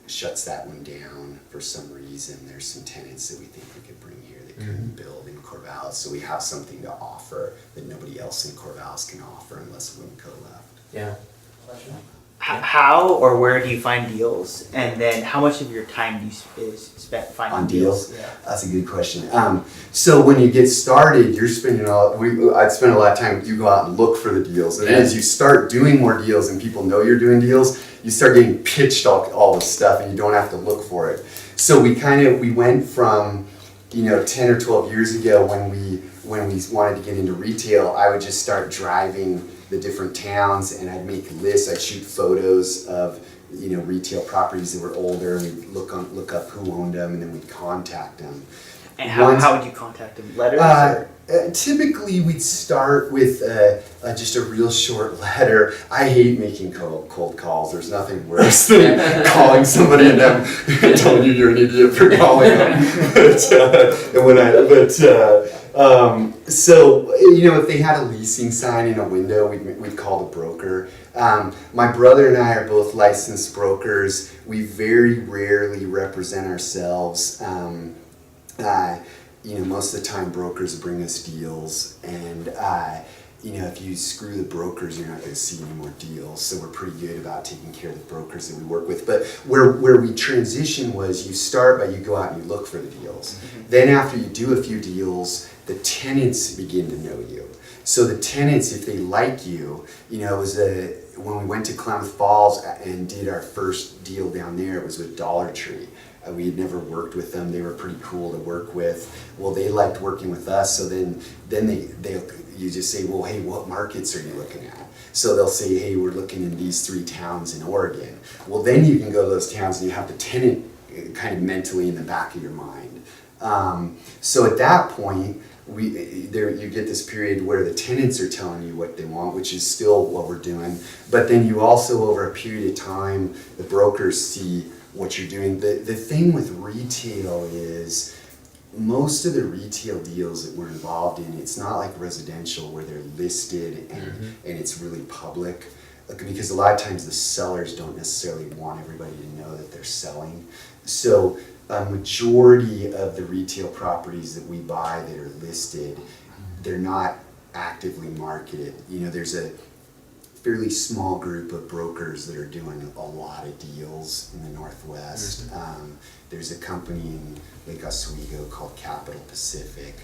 shuts that one down for some reason, there's some tenants that we think we could bring here that couldn't build in Corvallis. So we have something to offer that nobody else in Corvallis can offer unless Winco left. Yeah. Question? How or where do you find deals, and then how much of your time do you spend finding on deals? Yeah. That's a good question. So when you get started, you're spending I'd spend a lot of time. You go out and look for the deals, and as you start doing more deals, and people know you're doing deals, you start getting pitched all this stuff, and you don't have to look for it. So we went from 10 or 12 years ago when we wanted to get into retail. I would just start driving the different towns, and I'd make lists. I'd shoot photos of retail properties that were older, and we'd look up who owned them, and then we'd contact them. And how would you contact them? Letters? Typically, we'd start with just a real short letter. I hate making cold calls. There's nothing worse than calling somebody and them telling you you're an idiot for calling them. So if they had a leasing sign in a window, we'd call the broker. My brother and I are both licensed brokers. We very rarely represent ourselves. Most of the time brokers bring us deals, and if you screw the brokers, you're not going to see any more deals. So we're pretty good about taking care of the brokers that we work with. But where we transition was you start by you go out and you look for the deals. Then after you do a few deals, the tenants begin to know you. So the tenants, if they like you, it was when we went to Klamath Falls and did our first deal down there, it was with Dollar Tree. We had never worked with them. They were pretty cool to work with. Well, they liked working with us. So then you just say, well, hey, what markets are you looking at? So they'll say, hey, we're looking in these 3 towns in Oregon. Well, then you can go to those towns and you have the tenant kind of mentally in the back of your mind. So at that point, you get this period where the tenants are telling you what they want, which is still what we're doing. But then you also, over a period of time, the brokers see what you're doing. The thing with retail is most of the retail deals that we're involved in, it's not like residential where they're listed and it's really public, because a lot of times the sellers don't necessarily want everybody to know that they're selling. So a majority of the retail properties that we buy that are listed, they're not actively marketed. There's a fairly small group of brokers that are doing a lot of deals in the Northwest. There's a company in Lake Oswego called Capital Pacific,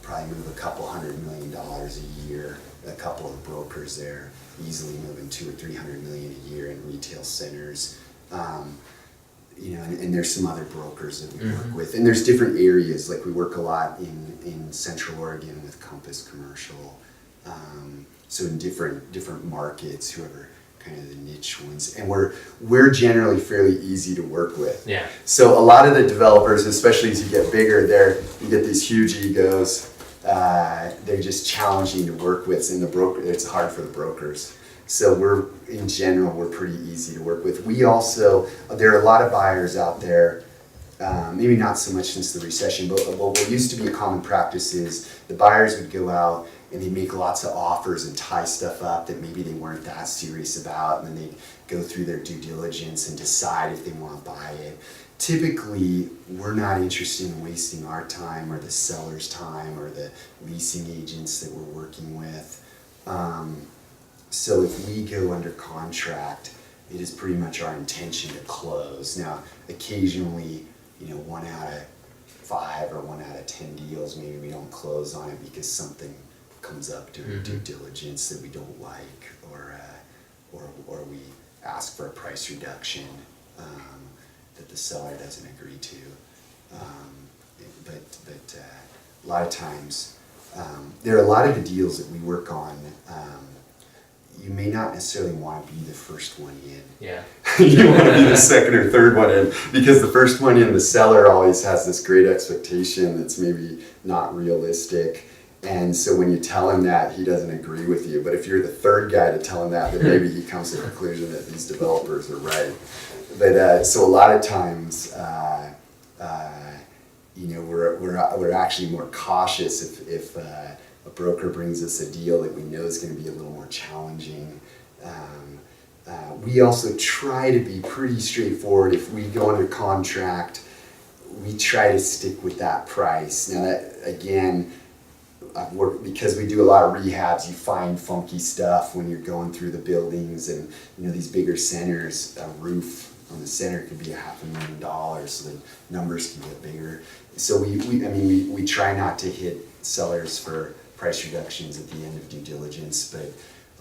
probably move a couple $100 million a year. A couple of brokers there easily moving $200 or $300 million a year in retail centers. And there's some other brokers that we work with, and there's different areas. Like we work a lot in Central Oregon with Compass Commercial. So in different markets, whoever kind of the niche ones, and we're generally fairly easy to work with. Yeah. So a lot of the developers, especially as you get bigger, you get these huge egos. They're just challenging to work with, and it's hard for the brokers. So we're pretty easy to work with. There are a lot of buyers out there. Maybe not so much since the recession, but what used to be a common practice is the buyers would go out and they'd make lots of offers and tie stuff up that maybe they weren't that serious about, and then they'd go through their due diligence and decide if they want to buy it. Typically, we're not interested in wasting our time or the seller's time or the leasing agents that we're working with. So if we go under contract it is pretty much our intention to close. Now, occasionally, 1 out of 5 or 1 out of 10 deals, maybe we don't close on it because something comes up during due diligence that we don't like, or we ask for a price reduction that the seller doesn't agree to. But a lot of times, there are a lot of the deals that we work on. You may not necessarily want to be the first one in. Yeah. You want to be the second or third one in, because the first one in, the seller always has this great expectation that's maybe not realistic. And so when you tell him that, he doesn't agree with you. But if you're the third guy to tell him that, then maybe he comes to the conclusion that these developers are right. But so a lot of times, we're actually more cautious if a broker brings us a deal that we know is going to be a little more challenging. We also try to be pretty straightforward. If we go under contract, we try to stick with that price. Now that, again, because we do a lot of rehabs, you find funky stuff when you're going through the buildings, and these bigger centers, a roof on the center could be $500,000, so the numbers can get bigger. So we try not to hit sellers for price reductions at the end of due diligence, but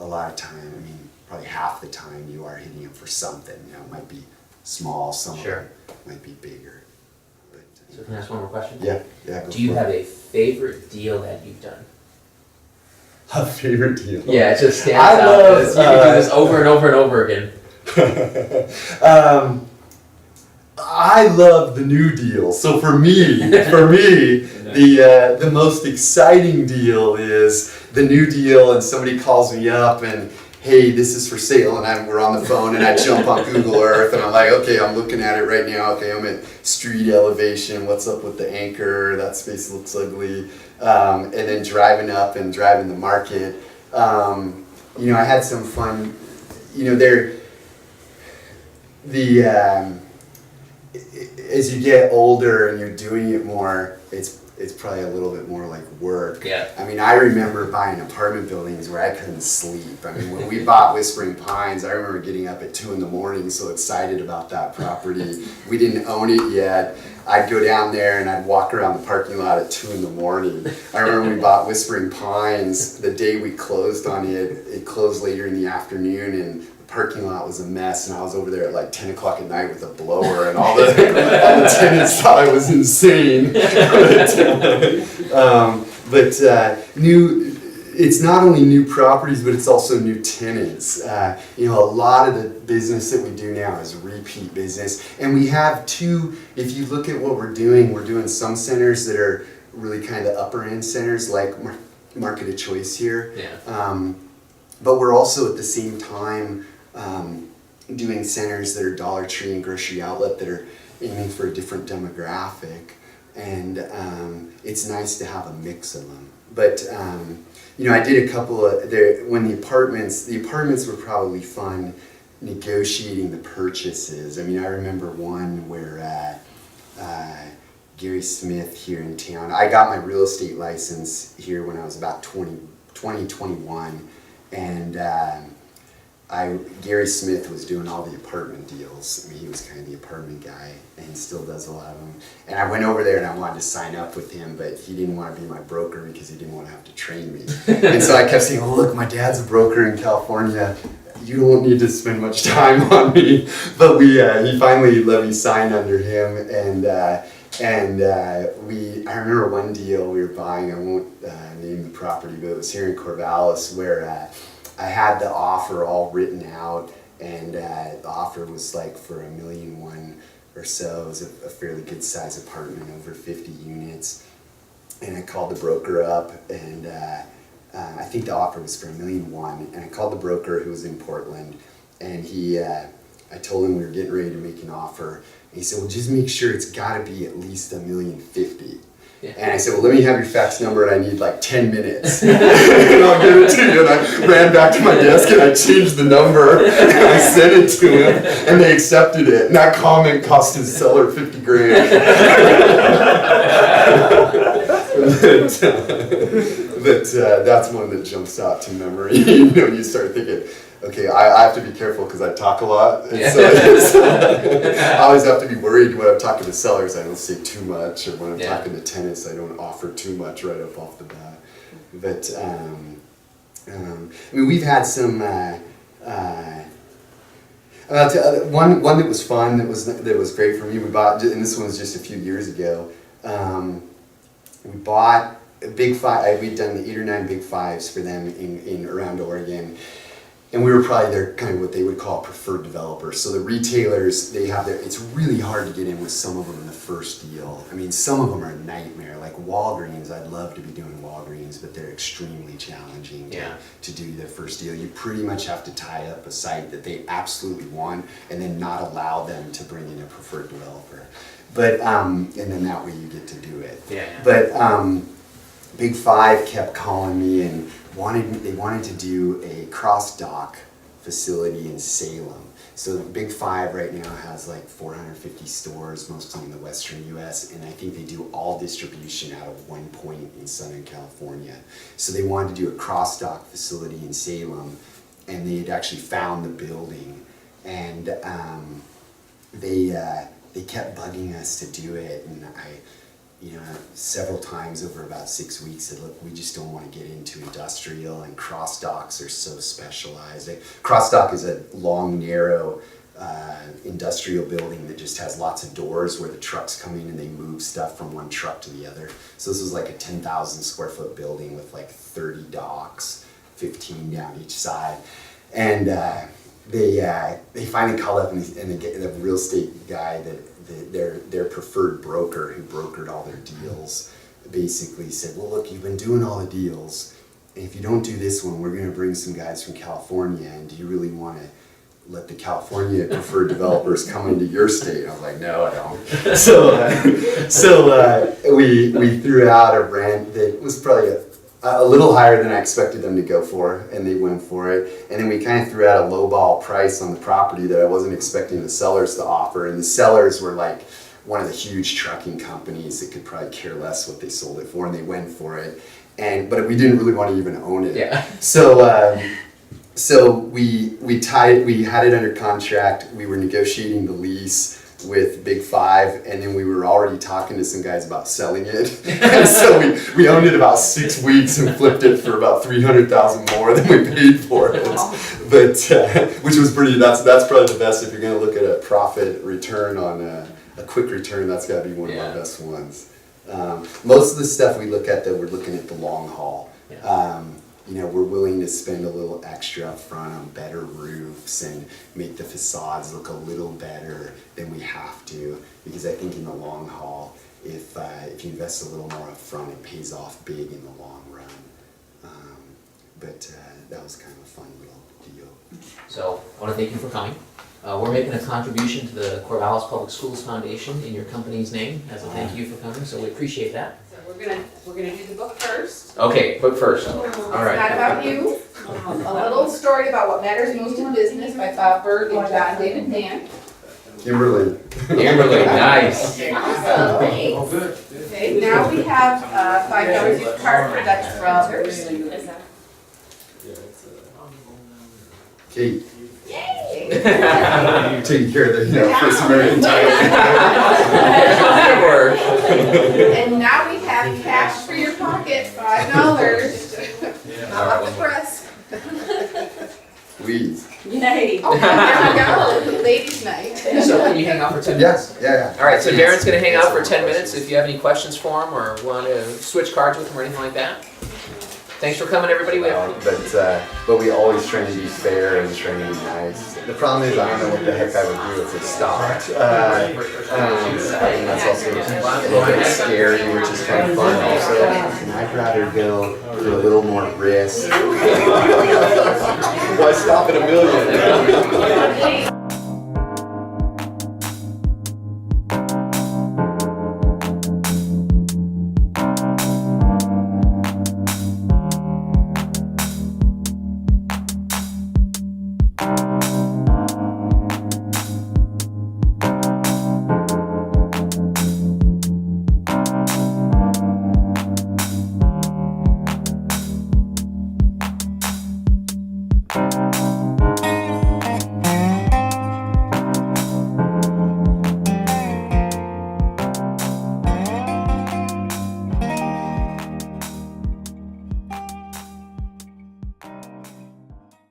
a lot of time, probably half the time, you are hitting them for something. It might be small, some of them might be bigger. But, So can I ask one more question? Yeah. Do you have a favorite deal that you've done? A favorite deal? Yeah, it just stands out. You can do this over and over and over again. I love the new deal. So for me, the most exciting deal is the new deal, and somebody calls me up and, hey, this is for sale, and we're on the phone, and I jump on Google Earth, and I'm like, okay, I'm looking at it right now. Okay, I'm at street elevation. What's up with the anchor? That space looks ugly. And then driving up and driving the market. I had some fun. As you get older and you're doing it more, it's probably a little bit more like work. Yeah. I remember buying apartment buildings where I couldn't sleep. When we bought Whispering Pines, I remember getting up at 2 a.m, so excited about that property. We didn't own it yet. I'd go down there and I'd walk around the parking lot at 2 a.m. I remember we bought Whispering Pines. The day we closed on it, it closed later in the afternoon, and the parking lot was a mess, and I was over there at like 10 o'clock at night with a blower, and all the tenants thought I was insane. It's not only new properties, but it's also new tenants. A lot of the business that we do now is repeat business, and we have two. If you look at what we're doing some centers that are really kind of upper end centers, like Market of Choice here. Yeah. But we're also at the same time doing centers that are Dollar Tree and Grocery Outlet that are aiming for a different demographic, and it's nice to have a mix of them. But I did a couple of when the apartments were probably fun negotiating the purchases. I remember one where Gary Smith here in town. I got my real estate license here when I was about 21, and Gary Smith was doing all the apartment deals. He was kind of the apartment guy, and he still does a lot of them. And I went over there and I wanted to sign up with him, but he didn't want to be my broker because he didn't want to have to train me. And so I kept saying, "Oh, look, my dad's a broker in California. You don't need to spend much time on me." But he finally let me sign under him, and I remember one deal we were buying. I won't name the property, but it was here in Corvallis, where I had the offer all written out, and the offer was like for $1.1 million or so. It was a fairly good size apartment, over 50 units. And I called the broker up, and I think the offer was for $1.1 million. And I called the broker, who was in Portland, and I told him we were getting ready to make an offer. And he said, "Well, just make sure it's got to be at least $1.05 million." Yeah. And I said, "Well, let me have your fax number, and I need like 10 minutes. And I'll give it to you." And I ran back to my desk and I changed the number, and I sent it to him, and they accepted it. And that comment cost his seller $50,000. But that's one that jumps out to memory. You start thinking, Okay, I have to be careful because I talk a lot. And so I always have to be worried when I'm talking to sellers, I don't say too much, or when I'm talking to tenants, I don't offer too much right up off the bat. But, I mean, we've had some, one that was fun, that was great for me, we bought, and this one was just a few years ago, we bought a Big Five. We'd done the 8 or 9 Big Fives for them in around Oregon, and we were probably their kind of what they would call preferred developers. So the retailers, they have their, it's really hard to get in with some of them in the first deal. I mean, some of them are a nightmare. Like Walgreens, I'd love to be doing Walgreens, but they're extremely challenging to do their first deal. You pretty much have to tie up a site that they absolutely want and then not allow them to bring in a preferred developer. But, and then that way you get to do it. But Big Five kept calling me and they wanted to do a cross-dock facility in Salem. So Big Five right now has like 450 stores, mostly in the western US, and I think they do all distribution out of one point in Southern California. So they wanted to do a cross-dock facility in Salem, and they had actually found the building, and they kept bugging us to do it, and several times over about 6 weeks said, look, we just don't want to get into industrial, and cross docks are so specialized. Cross dock is a long, narrow industrial building that just has lots of doors where the trucks come in and they move stuff from one truck to the other. So this was like a 10,000 square foot building with like 30 docks, 15 down each side. And they finally called up, and the real estate guy their preferred broker who brokered all their deals basically said, well, look, you've been doing all the deals, and if you don't do this one, we're going to bring some guys from California, and do you really want to let the California preferred developers come into your state? I was like, no, I don't. So we threw out a rent that was probably a little higher than I expected them to go for, and they went for it. And then we kind of threw out a lowball price on the property that I wasn't expecting the sellers to offer. And the sellers were like one of the huge trucking companies that could probably care less what they sold it for, and they went for it. But we didn't really want to even own it. So we had it under contract. We were negotiating the lease with Big Five, and then we were already talking to some guys about selling it. And so we owned it about 6 weeks and flipped it for about $300,000 more than we paid for it. But which was pretty. That's probably the best if you're going to look at a profit return on a quick return. That's got to be one of our best ones. Most of the stuff we look at, though, we're looking at the long haul. We're willing to spend a little extra up front on better roofs and make the facades look a little better than we have to, because I think in the long haul, if you invest a little more up front, it pays off big in the long run. But that was kind of a fun little deal. So I want to thank you for coming. We're making a contribution to the Corvallis Public Schools Foundation in your company's name as a thank you for coming, so we appreciate that. So we're gonna do the book first. Okay, book first. All right. Not about you. A little story about what matters most in business by Bob Berg and John David Dan. Kimberly. Nice. Awesome. Oh, good. Okay, now we have $5 gift card for Dutch Brothers. Kate. Yay! You're taking care of the First American title. And now we have cash for your pocket, $5. Not off the press. Please. Yay! Oh, there we go. Ladies' night. So can you hang out for 10 minutes? Yeah. All right, so Darren's going to hang out for 10 minutes if you have any questions for him or want to switch cards with him or anything like that. Thanks for coming, everybody. But we always try to be fair and try to be nice. The problem is I don't know what the heck I would do if it stopped. That's also a little bit scary, which is kind of fun also. And I'd rather go for a little more risk. Why stop at $1 million?